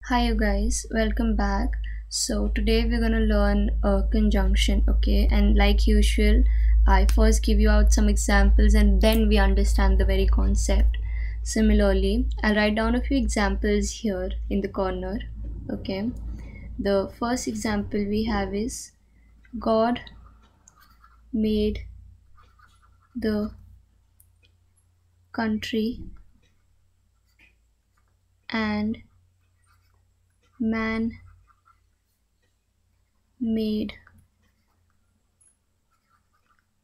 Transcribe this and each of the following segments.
Hi you guys, welcome back. So today we're gonna learn a conjunction, okay? And like usual, I first give you out some examples and then we understand the very concept. Similarly, I'll write down a few examples here in the corner, okay? The first example we have is God made the country and man made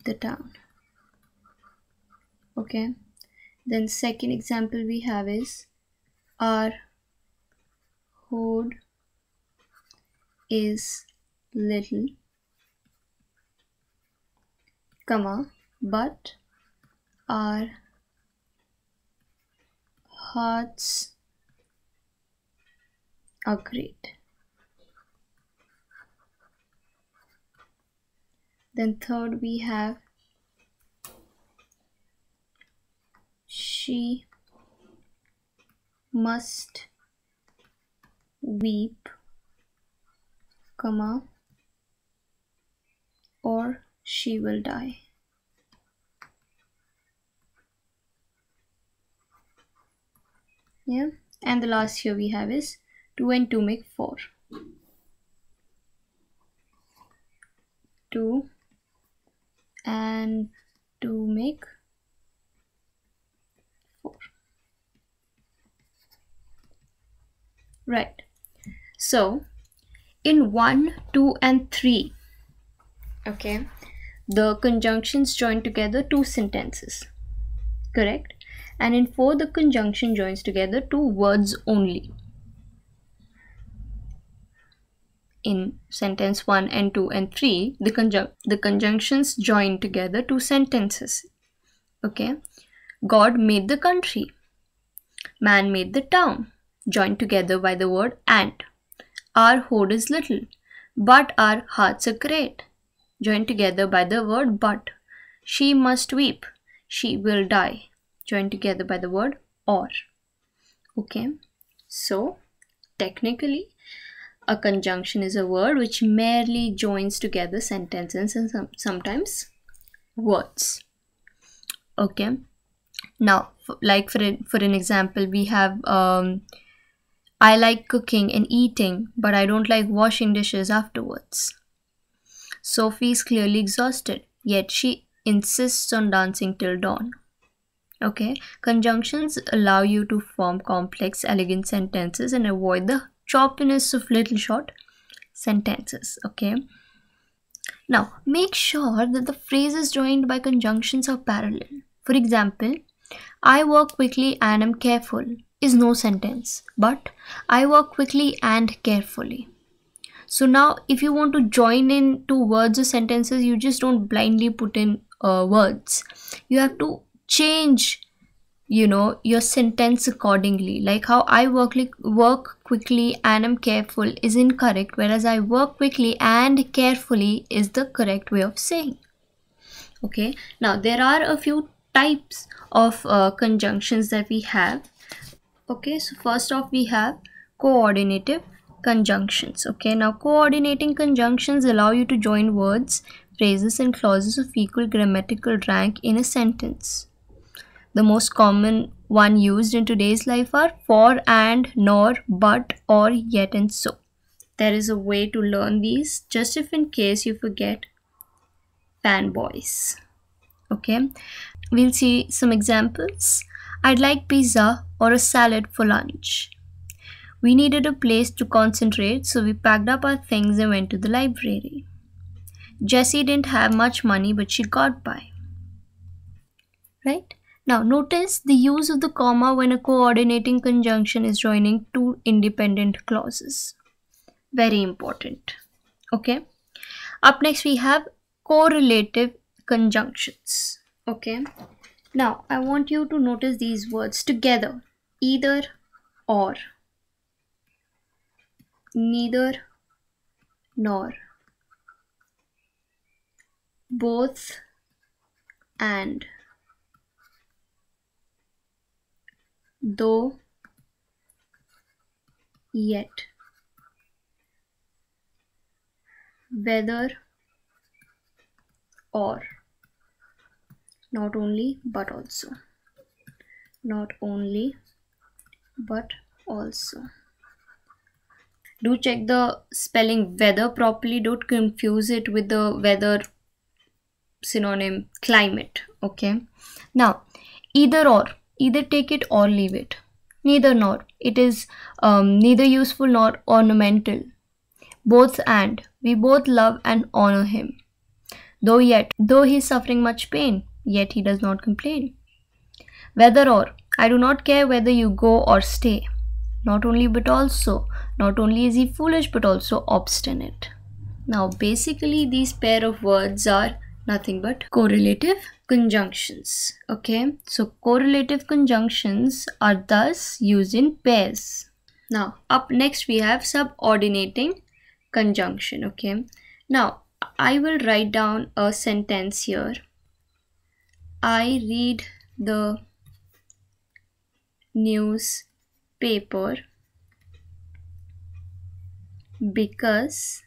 the town, okay? Then second example we have is our hood is little, comma, but our hearts are great. Then third we have she must weep, comma, or she will die. Yeah, and the last here we have is 2 and 2 make 4. 2 and 2 make 4. Right. So in 1, 2 and 3, okay, the conjunctions join together two sentences, correct? And in 4, the conjunction joins together two words only. In sentence 1 and 2 and 3, the conjunctions join together two sentences, okay? God made the country, man made the town, joined together by the word and. Our hoard is little, but our hearts are great, joined together by the word but. She must weep, she will die, joined together by the word or. Okay, so technically a conjunction is a word which merely joins together sentences and sometimes words. Okay, now like for an example we have I like cooking and eating, but I don't like washing dishes afterwards. Sophie is clearly exhausted, yet she insists on dancing till dawn. Okay, conjunctions allow you to form complex, elegant sentences and avoid the choppiness of little short sentences. Okay, now make sure that the phrases joined by conjunctions are parallel. For example, I work quickly and am careful is no sentence, but I work quickly and carefully. So now if you want to join in two words or sentences, you just don't blindly put in words. You have to change your sentence accordingly. Like how I work quickly and am careful is incorrect, whereas I work quickly and carefully is the correct way of saying. Okay, now there are a few types of conjunctions that we have. Okay, so first off we have coordinative conjunctions. Okay, now coordinating conjunctions allow you to join words, phrases and clauses of equal grammatical rank in a sentence. The most common one used in today's life are for, and, nor, but, or, yet and so. There is a way to learn these, just if in case you forget. Fanboys. Okay, we'll see some examples. I'd like pizza or a salad for lunch. We needed a place to concentrate, so we packed up our things and went to the library. Jessie didn't have much money, but she got by. Right? Now, notice the use of the comma when a coordinating conjunction is joining two independent clauses. Very important. Okay? Up next, we have correlative conjunctions. Okay? Now, I want you to notice these words together: either or, neither nor, both and, though yet, whether or, not only but also, not only but also. Do check the spelling weather properly, don't confuse it with the weather synonym climate. Okay, now either or, either take it or leave it, neither nor, it is neither useful nor ornamental, both and, we both love and honor him, though he is suffering much pain, yet he does not complain. Whether or, I do not care whether you go or stay, not only but also, not only is he foolish but also obstinate. Now basically these pair of words are nothing but correlative conjunctions. Okay, so correlative conjunctions are thus used in pairs. Now up next we have subordinating conjunction. Okay, now I will write down a sentence here. I read the newspaper because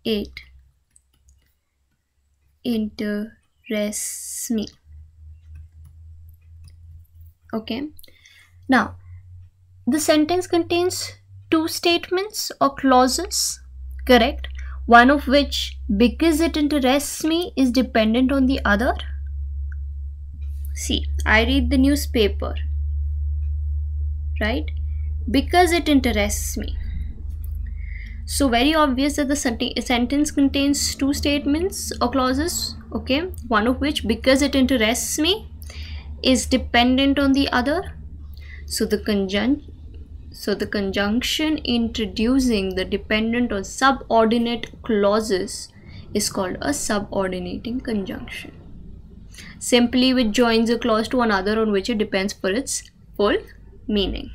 it interests me. Okay, now the sentence contains two statements or clauses, correct? One of which, because it interests me, is dependent on the other. See, I read the newspaper, right? Because it interests me. So very obvious that the sentence contains two statements or clauses, okay? One of which, because it interests me, is dependent on the other. So the conjunction introducing the dependent or subordinate clauses is called a subordinating conjunction. Simply which joins a clause to another on which it depends for its full meaning.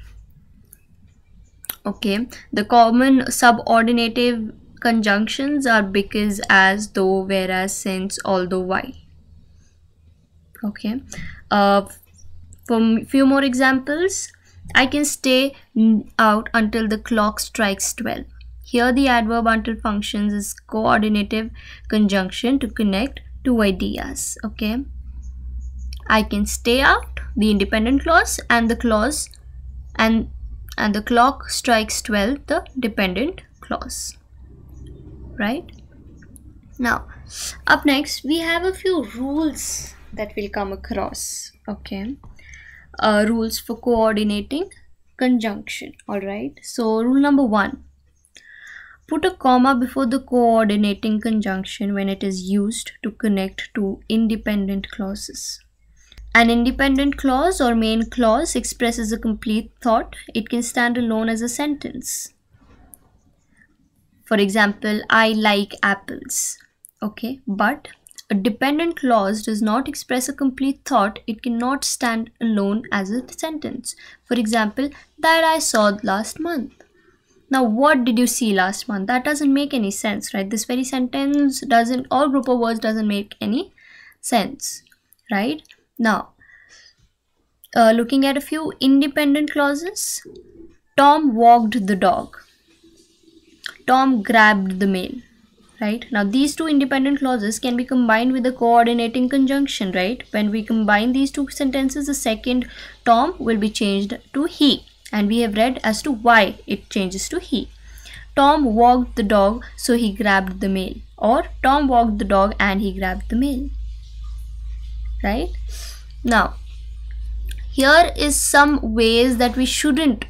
Okay, the common subordinative conjunctions are because, as, though, whereas, since, although, while. Okay, for few more examples, I can stay out until the clock strikes 12. Here the adverb until functions is coordinative conjunction to connect two ideas. Okay, I can stay out, the independent clause, and the clause and the clock strikes 12, the dependent clause, right? Now up next we have a few rules that we'll come across. Okay, rules for coordinating conjunction. All right, so rule number 1, put a comma before the coordinating conjunction when it is used to connect two independent clauses. An independent clause or main clause expresses a complete thought. It can stand alone as a sentence. For example, I like apples. Okay, but a dependent clause does not express a complete thought. It cannot stand alone as a sentence. For example, that I saw last month. Now, what did you see last month? That doesn't make any sense, right? This very sentence doesn't, or group of words doesn't make any sense, right? Now, looking at a few independent clauses, Tom walked the dog. Tom grabbed the mail, right? Now, these two independent clauses can be combined with a coordinating conjunction, right? When we combine these two sentences, the second Tom will be changed to he. And we have read as to why it changes to he. Tom walked the dog, so he grabbed the mail. Or Tom walked the dog and he grabbed the mail, right? Now, here is some ways that we shouldn't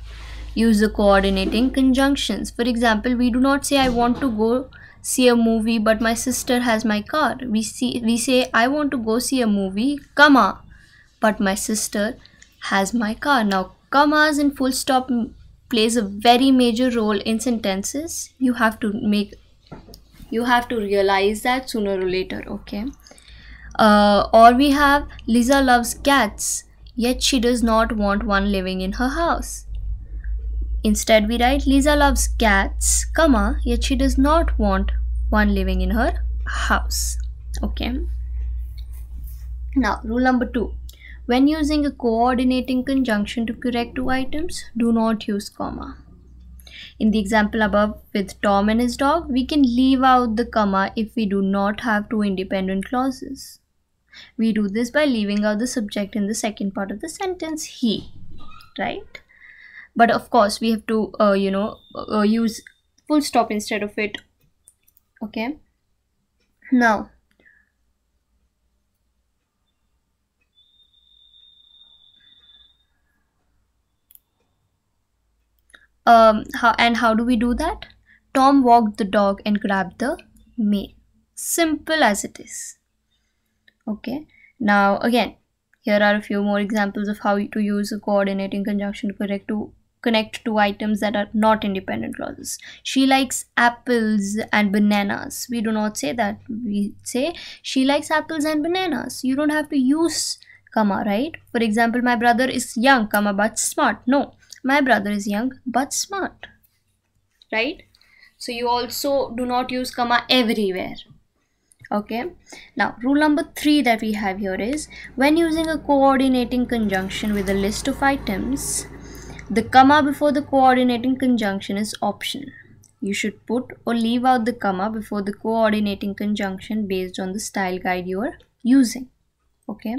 use the coordinating conjunctions. For example, we do not say I want to go see a movie but my sister has my car. We say I want to go see a movie, comma, but my sister has my car. Now, commas and full stop plays a very major role in sentences. You have to realize that sooner or later. Okay, or we have Lisa loves cats, yet she does not want one living in her house. Instead, we write Lisa loves cats, comma, yet she does not want one living in her house. Okay. Now, rule number 2. When using a coordinating conjunction to correct two items, do not use comma. In the example above with Tom and his dog, we can leave out the comma if we do not have two independent clauses. We do this by leaving out the subject in the second part of the sentence, he, right? But of course, we have to, use full stop instead of it. Okay. Now, how do we do that? Tom walked the dog and grabbed the mail. Simple as it is. Okay. Now again, here are a few more examples of how to use a coordinating conjunction to connect two items that are not independent clauses. She likes apples and bananas. We do not say that. We say she likes apples and bananas. You don't have to use comma, right? For example, my brother is young, comma, but smart. No, my brother is young but smart, right? So you also do not use comma everywhere. Okay. Now, rule number 3 that we have here is, when using a coordinating conjunction with a list of items, the comma before the coordinating conjunction is optional. You should put or leave out the comma before the coordinating conjunction based on the style guide you are using. Okay.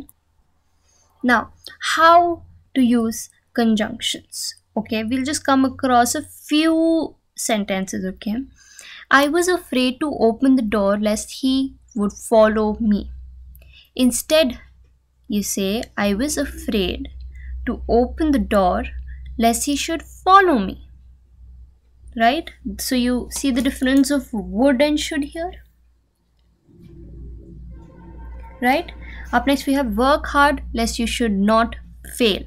Now, how to use conjunctions? Okay, we'll just come across a few sentences. Okay. I was afraid to open the door lest he would follow me. Instead, you say, I was afraid to open the door lest he should follow me. Right? So you see the difference of would and should here. Right? Up next we have work hard lest you should not fail.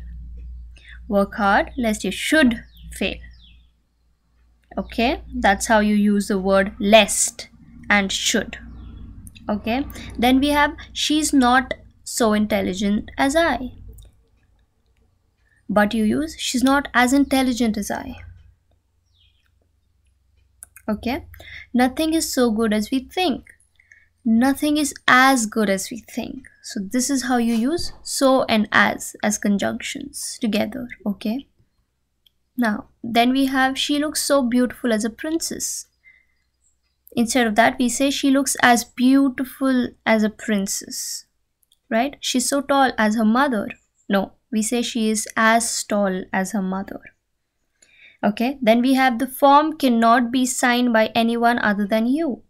Work hard lest you should fail. Okay, that's how you use the word lest and should. Okay, then we have she's not so intelligent as I. But you use she's not as intelligent as I. Okay, nothing is so good as we think. Nothing is as good as we think. So this is how you use so and as conjunctions together. Okay. Now, then we have she looks so beautiful as a princess. Instead of that, we say she looks as beautiful as a princess. Right? She's so tall as her mother. No, we say she is as tall as her mother. Okay, then we have the form cannot be signed by anyone other than you.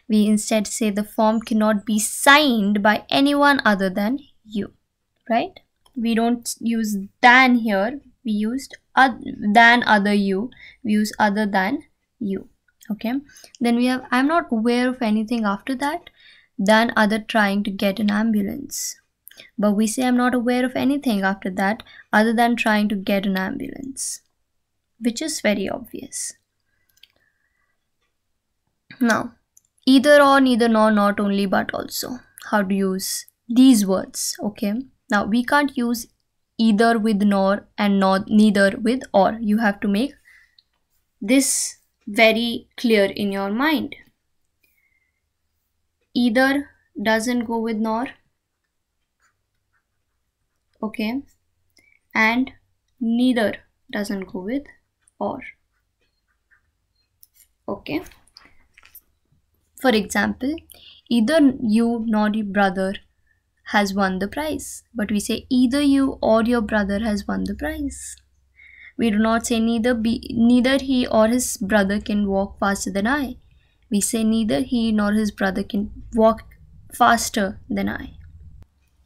We instead say the form cannot be signed by anyone other than you. Right? We don't use than here. We used than other you. We use other than you. Okay. Then we have I'm not aware of anything after that than other trying to get an ambulance. But we say I'm not aware of anything after that other than trying to get an ambulance, which is very obvious. Now, either or, neither nor, not only but also. How to use these words. Okay. Now we can't use either with nor and not neither with or. You have to make this very clear in your mind. Either doesn't go with nor. Okay. And neither doesn't go with or. Okay. For example, either you nor your brother has won the prize. But we say either you or your brother has won the prize. We do not say neither he or his brother can walk faster than I. We say neither he nor his brother can walk faster than I.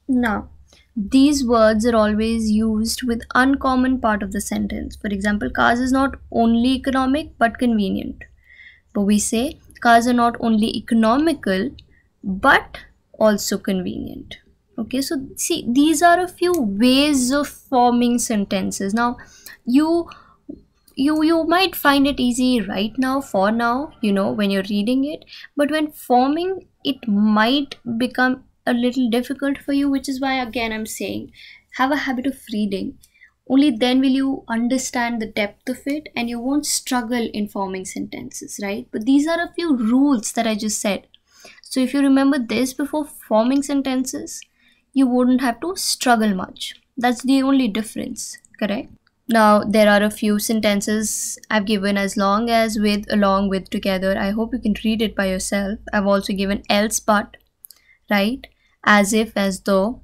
Now, these words are always used with uncommon part of the sentence. For example, cars is not only economic but convenient. But we say cars are not only economical but also convenient. Okay, so see, these are a few ways of forming sentences. Now, you might find it easy right now, for now, when you're reading it, but when forming, it might become a little difficult for you, which is why again I'm saying have a habit of reading. Only then will you understand the depth of it and you won't struggle in forming sentences, right? But these are a few rules that I just said. So if you remember this before forming sentences, you wouldn't have to struggle much. That's the only difference, correct? Now there are a few sentences I've given as long as, with, along with, together. I hope you can read it by yourself. I've also given else but, right? As if, as though,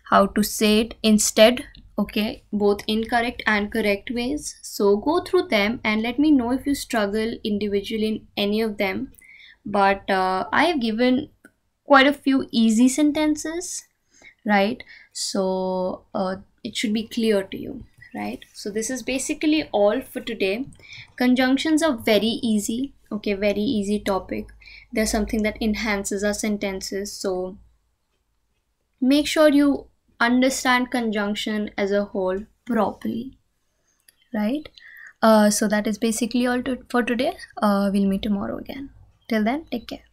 how to say it instead, okay, both incorrect and correct ways. So go through them and let me know if you struggle individually in any of them. But I have given quite a few easy sentences, right? So it should be clear to you, right? So this is basically all for today. Conjunctions are very easy, okay, very easy topic. They're something that enhances our sentences. So make sure you understand conjunction as a whole properly, right? So that is basically all for today. We'll meet tomorrow again. Till then, take care.